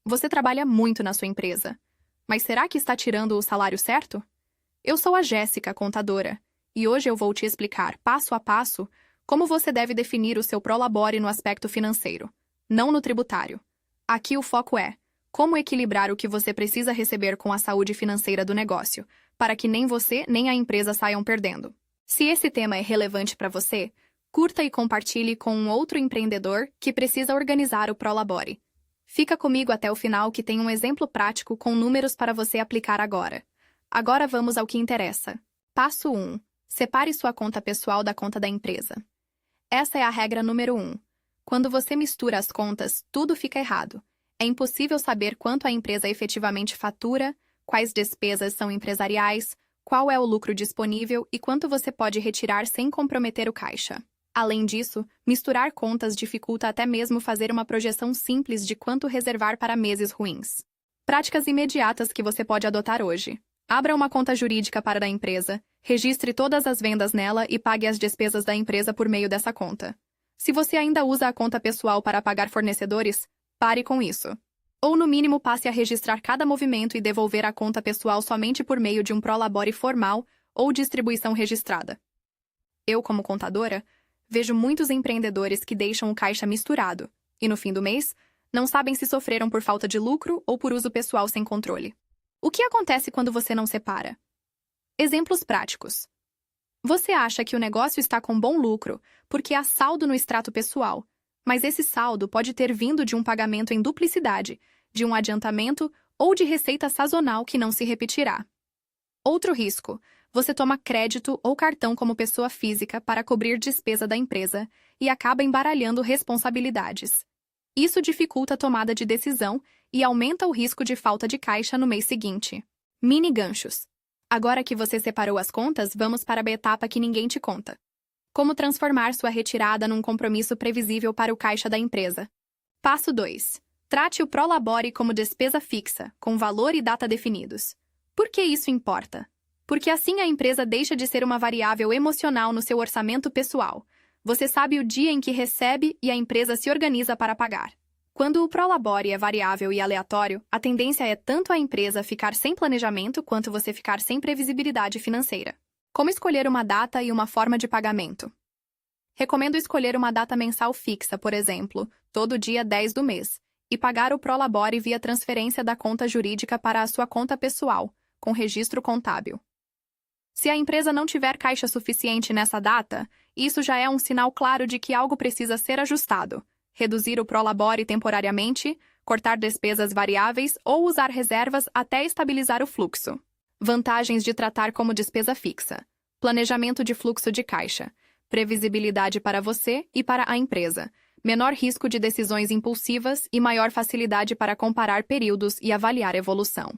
Você trabalha muito na sua empresa, mas será que está tirando o salário certo? Eu sou a Jéssica, contadora, e hoje eu vou te explicar, passo a passo, como você deve definir o seu prolabore no aspecto financeiro, não no tributário. Aqui o foco é como equilibrar o que você precisa receber com a saúde financeira do negócio, para que nem você nem a empresa saiam perdendo. Se esse tema é relevante para você, curta e compartilhe com um outro empreendedor que precisa organizar o prolabore. Fica comigo até o final que tem um exemplo prático com números para você aplicar agora. Agora vamos ao que interessa. Passo 1. Separe sua conta pessoal da conta da empresa. Essa é a regra número 1. Quando você mistura as contas, tudo fica errado. É impossível saber quanto a empresa efetivamente fatura, quais despesas são empresariais, qual é o lucro disponível e quanto você pode retirar sem comprometer o caixa. Além disso, misturar contas dificulta até mesmo fazer uma projeção simples de quanto reservar para meses ruins. Práticas imediatas que você pode adotar hoje. Abra uma conta jurídica para a empresa, registre todas as vendas nela e pague as despesas da empresa por meio dessa conta. Se você ainda usa a conta pessoal para pagar fornecedores, pare com isso. Ou no mínimo passe a registrar cada movimento e devolver a conta pessoal somente por meio de um prolabore formal ou distribuição registrada. Eu, como contadora, vejo muitos empreendedores que deixam o caixa misturado e, no fim do mês, não sabem se sofreram por falta de lucro ou por uso pessoal sem controle. O que acontece quando você não separa? Exemplos práticos. Você acha que o negócio está com bom lucro porque há saldo no extrato pessoal, mas esse saldo pode ter vindo de um pagamento em duplicidade, de um adiantamento ou de receita sazonal que não se repetirá. Outro risco. Você toma crédito ou cartão como pessoa física para cobrir despesa da empresa e acaba embaralhando responsabilidades. Isso dificulta a tomada de decisão e aumenta o risco de falta de caixa no mês seguinte. Mini ganchos. Agora que você separou as contas, vamos para a etapa que ninguém te conta. Como transformar sua retirada num compromisso previsível para o caixa da empresa. Passo 2. Trate o prolabore como despesa fixa, com valor e data definidos. Por que isso importa? Porque assim a empresa deixa de ser uma variável emocional no seu orçamento pessoal. Você sabe o dia em que recebe e a empresa se organiza para pagar. Quando o prolabore é variável e aleatório, a tendência é tanto a empresa ficar sem planejamento quanto você ficar sem previsibilidade financeira. Como escolher uma data e uma forma de pagamento? Recomendo escolher uma data mensal fixa, por exemplo, todo dia 10 do mês, e pagar o prolabore via transferência da conta jurídica para a sua conta pessoal, com registro contábil. Se a empresa não tiver caixa suficiente nessa data, isso já é um sinal claro de que algo precisa ser ajustado. Reduzir o prolabore temporariamente, cortar despesas variáveis ou usar reservas até estabilizar o fluxo. Vantagens de tratar como despesa fixa. Planejamento de fluxo de caixa. Previsibilidade para você e para a empresa. Menor risco de decisões impulsivas e maior facilidade para comparar períodos e avaliar evolução.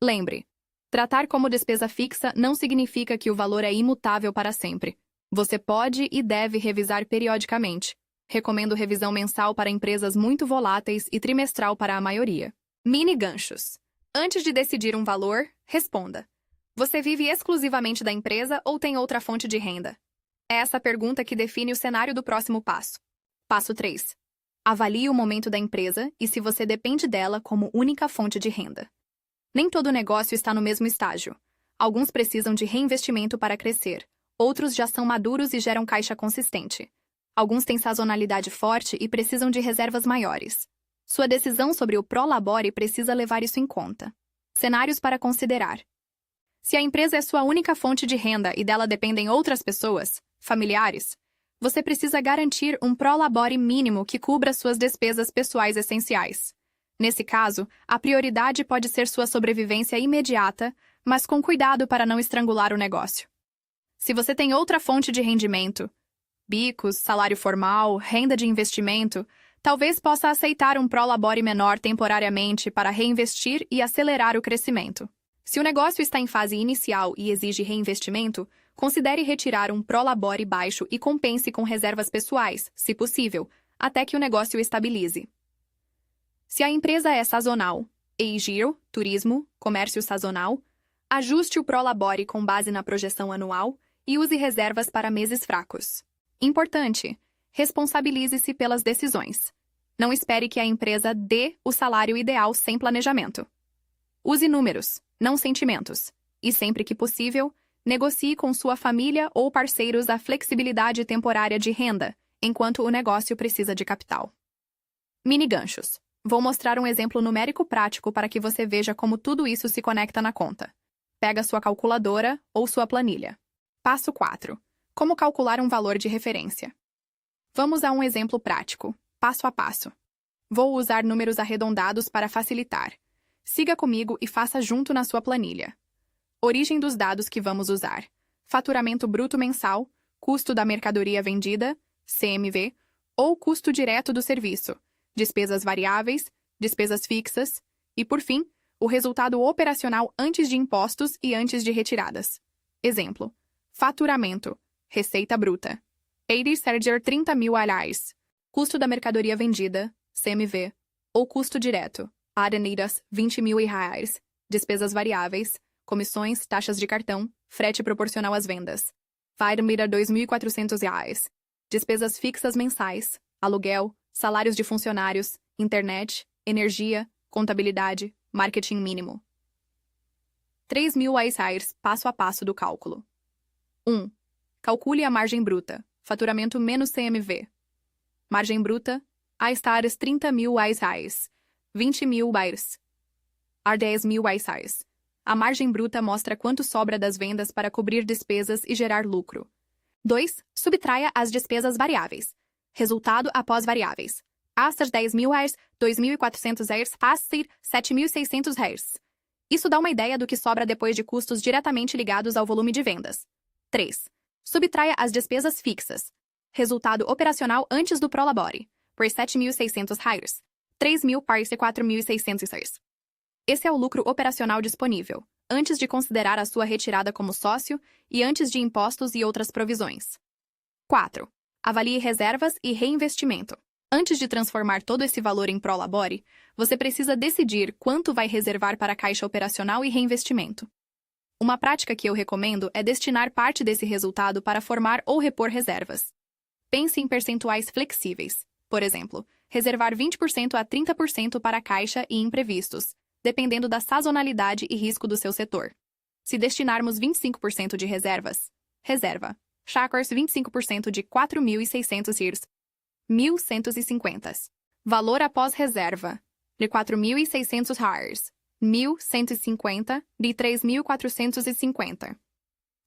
Lembre, tratar como despesa fixa não significa que o valor é imutável para sempre. Você pode e deve revisar periodicamente. Recomendo revisão mensal para empresas muito voláteis e trimestral para a maioria. Mini ganchos. Antes de decidir um valor, responda. Você vive exclusivamente da empresa ou tem outra fonte de renda? É essa pergunta que define o cenário do próximo passo. Passo 3. Avalie o momento da empresa e se você depende dela como única fonte de renda. Nem todo negócio está no mesmo estágio. Alguns precisam de reinvestimento para crescer, outros já são maduros e geram caixa consistente. Alguns têm sazonalidade forte e precisam de reservas maiores. Sua decisão sobre o prolabore precisa levar isso em conta. Cenários para considerar. Se a empresa é sua única fonte de renda e dela dependem outras pessoas, familiares, você precisa garantir um prolabore mínimo que cubra suas despesas pessoais essenciais. Nesse caso, a prioridade pode ser sua sobrevivência imediata, mas com cuidado para não estrangular o negócio. Se você tem outra fonte de rendimento, bicos, salário formal, renda de investimento, talvez possa aceitar um prolabore menor temporariamente para reinvestir e acelerar o crescimento. Se o negócio está em fase inicial e exige reinvestimento, considere retirar um prolabore baixo e compense com reservas pessoais, se possível, até que o negócio estabilize. Se a empresa é sazonal, giro, turismo, comércio sazonal, ajuste o prolabore com base na projeção anual e use reservas para meses fracos. Importante: responsabilize-se pelas decisões. Não espere que a empresa dê o salário ideal sem planejamento. Use números, não sentimentos. E sempre que possível, negocie com sua família ou parceiros a flexibilidade temporária de renda, enquanto o negócio precisa de capital. Mini ganchos. Vou mostrar um exemplo numérico prático para que você veja como tudo isso se conecta na conta. Pega sua calculadora ou sua planilha. Passo 4. Como calcular um valor de referência. Vamos a um exemplo prático, passo a passo. Vou usar números arredondados para facilitar. Siga comigo e faça junto na sua planilha. Origem dos dados que vamos usar. Faturamento bruto mensal, custo da mercadoria vendida, CMV, ou custo direto do serviço, despesas variáveis, despesas fixas e, por fim, o resultado operacional antes de impostos e antes de retiradas. Exemplo: faturamento, receita bruta. Ser 30 mil reais. Custo da mercadoria vendida, CMV, ou custo direto, avenidas 20 mil reais. Despesas variáveis, comissões, taxas de cartão, frete proporcional às vendas. Mira 2.400 reais. Despesas fixas mensais, aluguel, salários de funcionários, internet, energia, contabilidade, marketing mínimo. 3 mil reais, passo a passo do cálculo. 1. Calcule a margem bruta, faturamento menos CMV. Margem bruta, a estar 30 mil reais, 20 mil reais, a 10 mil reais. A margem bruta mostra quanto sobra das vendas para cobrir despesas e gerar lucro. 2. Subtraia as despesas variáveis. Resultado após variáveis. Astar 10 mil reais, 2.400 reais, Astar 7.600 reais. Isso dá uma ideia do que sobra depois de custos diretamente ligados ao volume de vendas. 3. Subtraia as despesas fixas. Resultado operacional antes do Prolabore. Por 7.600 reais. 3.000 para 4.600 reais. Esse é o lucro operacional disponível, antes de considerar a sua retirada como sócio e antes de impostos e outras provisões. 4. Avalie reservas e reinvestimento. Antes de transformar todo esse valor em Prolabore, você precisa decidir quanto vai reservar para caixa operacional e reinvestimento. Uma prática que eu recomendo é destinar parte desse resultado para formar ou repor reservas. Pense em percentuais flexíveis. Por exemplo, reservar 20% a 30% para caixa e imprevistos, dependendo da sazonalidade e risco do seu setor. Se destinarmos 25% de reservas, reserva, Chakras 25% de 4.600 reais, 1.150. Valor após reserva, de 4.600 reais, 1.150 de 3.450.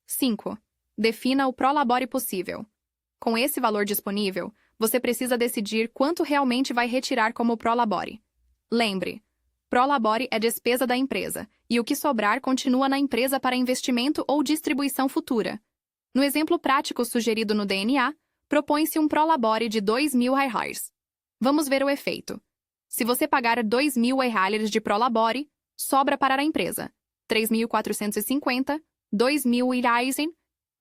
5. Defina o Prolabore possível. Com esse valor disponível, você precisa decidir quanto realmente vai retirar como Prolabore. Lembre, Prolabore é despesa da empresa, e o que sobrar continua na empresa para investimento ou distribuição futura. No exemplo prático sugerido no DNA, propõe-se um Prolabore de 2.000 reais. Vamos ver o efeito. Se você pagar 2.000 reais de Prolabore, sobra para a empresa 3.450, 2.000 reais em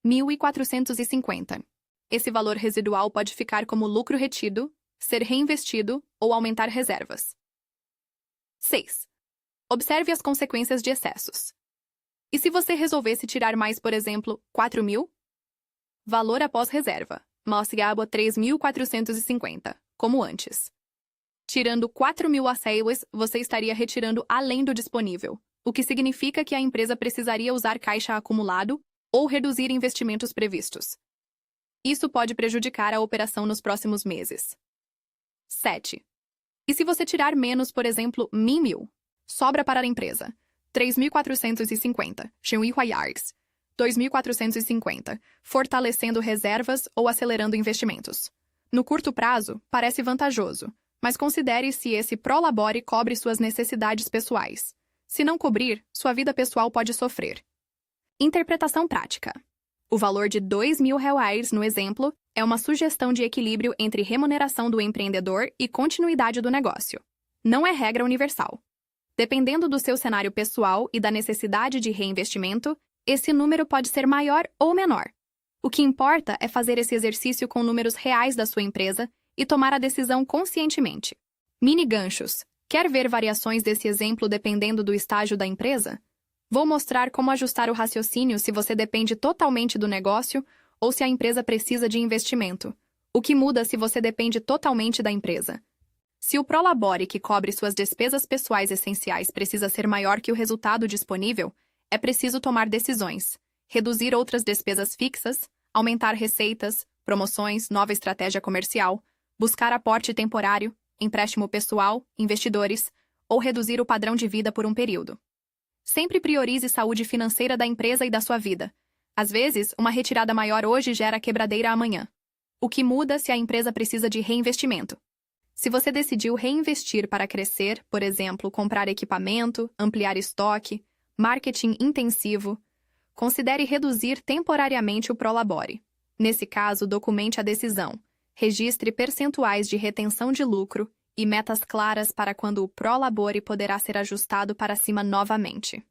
1.450. Esse valor residual pode ficar como lucro retido, ser reinvestido ou aumentar reservas. 6. Observe as consequências de excessos. E se você resolvesse tirar mais, por exemplo, 4.000? Valor após reserva, mais água 3.450, como antes. Tirando 4.000 aceios, você estaria retirando além do disponível, o que significa que a empresa precisaria usar caixa acumulado ou reduzir investimentos previstos. Isso pode prejudicar a operação nos próximos meses. 7. E se você tirar menos, por exemplo, 1.000, sobra para a empresa 3.450, reais, 2.450, fortalecendo reservas ou acelerando investimentos. No curto prazo, parece vantajoso, mas considere se esse Prolabore cobre suas necessidades pessoais. Se não cobrir, sua vida pessoal pode sofrer. Interpretação prática. O valor de 2.000 reais, no exemplo, é uma sugestão de equilíbrio entre remuneração do empreendedor e continuidade do negócio. Não é regra universal. Dependendo do seu cenário pessoal e da necessidade de reinvestimento, esse número pode ser maior ou menor. O que importa é fazer esse exercício com números reais da sua empresa e tomar a decisão conscientemente. Mini ganchos. Quer ver variações desse exemplo dependendo do estágio da empresa? Vou mostrar como ajustar o raciocínio se você depende totalmente do negócio ou se a empresa precisa de investimento. O que muda se você depende totalmente da empresa? Se o prolabore que cobre suas despesas pessoais essenciais precisa ser maior que o resultado disponível, é preciso tomar decisões, reduzir outras despesas fixas, aumentar receitas, promoções, nova estratégia comercial, buscar aporte temporário, empréstimo pessoal, investidores, ou reduzir o padrão de vida por um período. Sempre priorize saúde financeira da empresa e da sua vida. Às vezes, uma retirada maior hoje gera quebradeira amanhã. O que muda se a empresa precisa de reinvestimento? Se você decidiu reinvestir para crescer, por exemplo, comprar equipamento, ampliar estoque, marketing intensivo, considere reduzir temporariamente o prolabore. Nesse caso, documente a decisão, registre percentuais de retenção de lucro e metas claras para quando o prolabore poderá ser ajustado para cima novamente.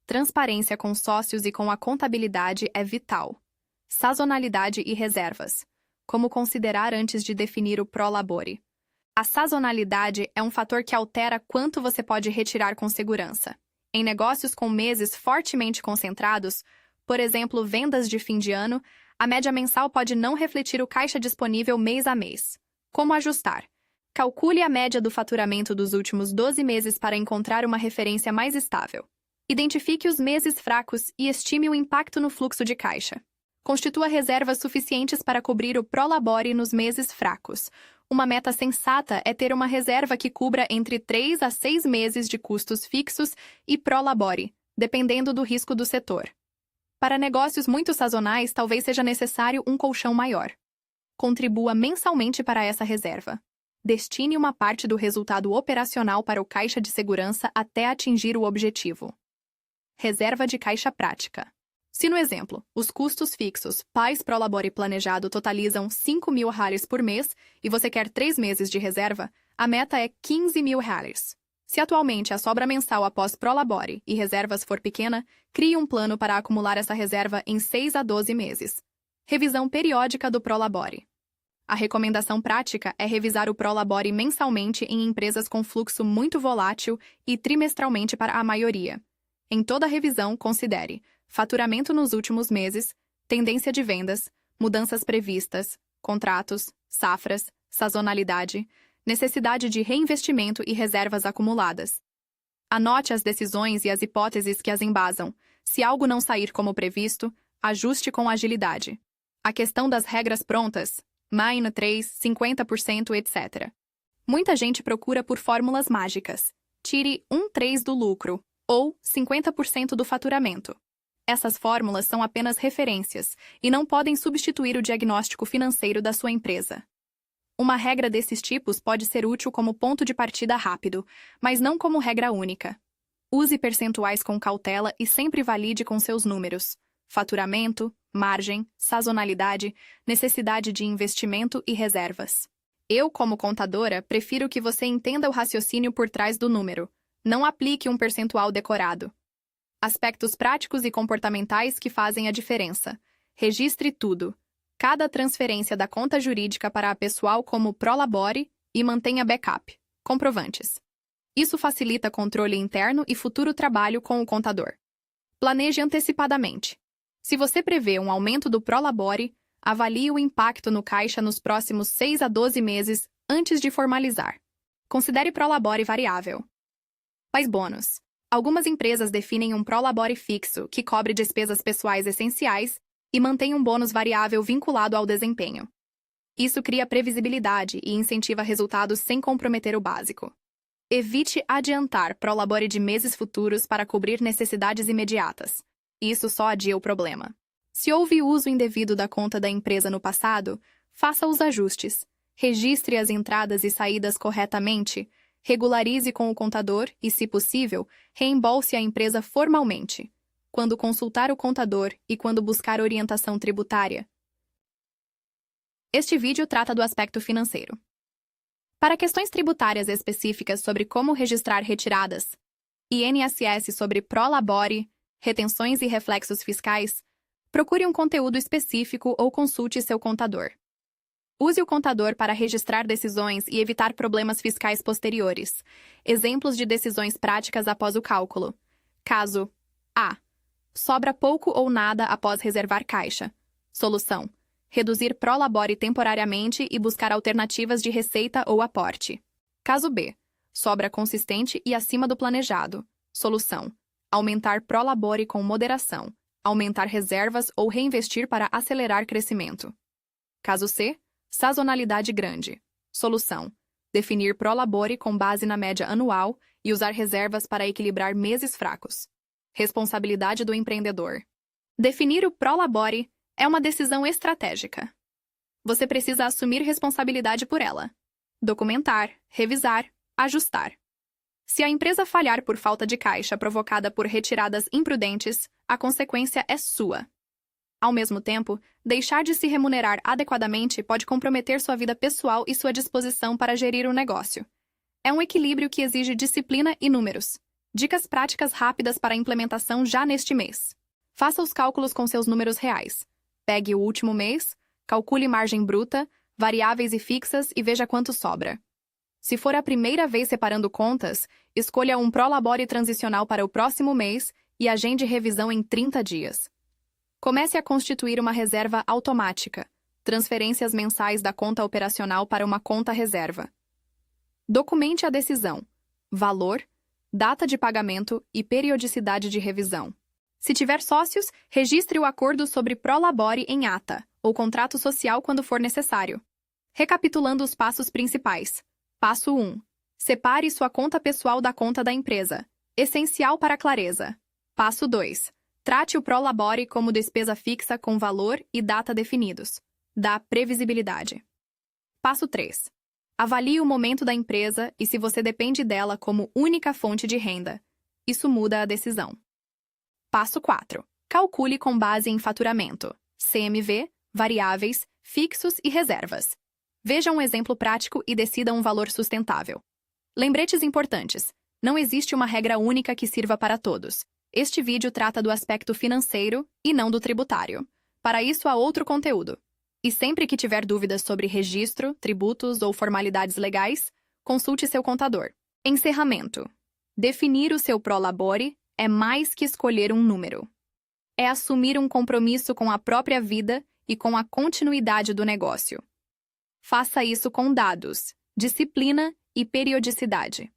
Transparência com sócios e com a contabilidade é vital. Sazonalidade e reservas. Como considerar antes de definir o prolabore? A sazonalidade é um fator que altera quanto você pode retirar com segurança. Em negócios com meses fortemente concentrados, por exemplo, vendas de fim de ano, a média mensal pode não refletir o caixa disponível mês a mês. Como ajustar? Calcule a média do faturamento dos últimos 12 meses para encontrar uma referência mais estável. Identifique os meses fracos e estime o impacto no fluxo de caixa. Constitua reservas suficientes para cobrir o prolabore nos meses fracos. Uma meta sensata é ter uma reserva que cubra entre 3 a 6 meses de custos fixos e prolabore, dependendo do risco do setor. Para negócios muito sazonais, talvez seja necessário um colchão maior. Contribua mensalmente para essa reserva. Destine uma parte do resultado operacional para o caixa de segurança até atingir o objetivo. Reserva de caixa prática. Se no exemplo, os custos fixos pós-prolabore planejado totalizam R$ 5.000 por mês e você quer 3 meses de reserva, a meta é R$ 15.000. Se atualmente a sobra mensal após prolabore e reservas for pequena, crie um plano para acumular essa reserva em 6 a 12 meses. Revisão periódica do prolabore. A recomendação prática é revisar o prolabore mensalmente em empresas com fluxo muito volátil e trimestralmente para a maioria. Em toda revisão, considere faturamento nos últimos meses, tendência de vendas, mudanças previstas, contratos, safras, sazonalidade, necessidade de reinvestimento e reservas acumuladas. Anote as decisões e as hipóteses que as embasam. Se algo não sair como previsto, ajuste com agilidade. A questão das regras prontas, -3, 50%, etc. Muita gente procura por fórmulas mágicas. Tire 1/3 do lucro, ou 50% do faturamento. Essas fórmulas são apenas referências e não podem substituir o diagnóstico financeiro da sua empresa. Uma regra desses tipos pode ser útil como ponto de partida rápido, mas não como regra única. Use percentuais com cautela e sempre valide com seus números: faturamento, margem, sazonalidade, necessidade de investimento e reservas. Eu, como contadora, prefiro que você entenda o raciocínio por trás do número. Não aplique um percentual decorado. Aspectos práticos e comportamentais que fazem a diferença. Registre tudo. Cada transferência da conta jurídica para a pessoal como prolabore e mantenha backup, comprovantes. Isso facilita controle interno e futuro trabalho com o contador. Planeje antecipadamente. Se você prevê um aumento do prolabore, avalie o impacto no caixa nos próximos 6 a 12 meses antes de formalizar. Considere prolabore variável. Faz bônus. Algumas empresas definem um prolabore fixo, que cobre despesas pessoais essenciais, e mantém um bônus variável vinculado ao desempenho. Isso cria previsibilidade e incentiva resultados sem comprometer o básico. Evite adiantar prolabore de meses futuros para cobrir necessidades imediatas. Isso só adia o problema. Se houve uso indevido da conta da empresa no passado, faça os ajustes. Registre as entradas e saídas corretamente, regularize com o contador e, se possível, reembolse a empresa formalmente, quando consultar o contador e quando buscar orientação tributária. Este vídeo trata do aspecto financeiro. Para questões tributárias específicas sobre como registrar retiradas, INSS sobre prolabore, retenções e reflexos fiscais, procure um conteúdo específico ou consulte seu contador. Use o contador para registrar decisões e evitar problemas fiscais posteriores. Exemplos de decisões práticas após o cálculo. Caso A. Sobra pouco ou nada após reservar caixa. Solução: reduzir prolabore temporariamente e buscar alternativas de receita ou aporte. Caso B. Sobra consistente e acima do planejado. Solução: aumentar prolabore com moderação, aumentar reservas ou reinvestir para acelerar crescimento. Caso C. Sazonalidade grande. Solução: definir prolabore com base na média anual e usar reservas para equilibrar meses fracos. Responsabilidade do empreendedor. Definir o prolabore é uma decisão estratégica. Você precisa assumir responsabilidade por ela. Documentar, revisar, ajustar. Se a empresa falhar por falta de caixa provocada por retiradas imprudentes, a consequência é sua. Ao mesmo tempo, deixar de se remunerar adequadamente pode comprometer sua vida pessoal e sua disposição para gerir o negócio. É um equilíbrio que exige disciplina e números. Dicas práticas rápidas para a implementação já neste mês. Faça os cálculos com seus números reais. Pegue o último mês, calcule margem bruta, variáveis e fixas e veja quanto sobra. Se for a primeira vez separando contas, escolha um prolabore transicional para o próximo mês e agende revisão em 30 dias. Comece a constituir uma reserva automática, transferências mensais da conta operacional para uma conta reserva. Documente a decisão, valor, data de pagamento e periodicidade de revisão. Se tiver sócios, registre o acordo sobre prolabore em ata ou contrato social quando for necessário. Recapitulando os passos principais. Passo 1. Separe sua conta pessoal da conta da empresa. Essencial para a clareza. Passo 2. Trate o prolabore como despesa fixa com valor e data definidos. Dá previsibilidade. Passo 3. Avalie o momento da empresa e se você depende dela como única fonte de renda. Isso muda a decisão. Passo 4. Calcule com base em faturamento, CMV, variáveis, fixos e reservas. Veja um exemplo prático e decida um valor sustentável. Lembretes importantes. Não existe uma regra única que sirva para todos. Este vídeo trata do aspecto financeiro e não do tributário. Para isso há outro conteúdo. E sempre que tiver dúvidas sobre registro, tributos ou formalidades legais, consulte seu contador. Encerramento. Definir o seu prolabore é mais que escolher um número. É assumir um compromisso com a própria vida e com a continuidade do negócio. Faça isso com dados, disciplina e periodicidade.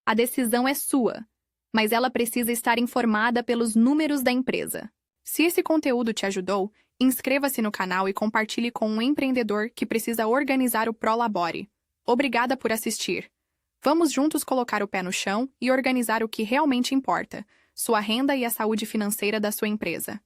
A decisão é sua, mas ela precisa estar informada pelos números da empresa. Se esse conteúdo te ajudou, inscreva-se no canal e compartilhe com um empreendedor que precisa organizar o prolabore. Obrigada por assistir. Vamos juntos colocar o pé no chão e organizar o que realmente importa, sua renda e a saúde financeira da sua empresa.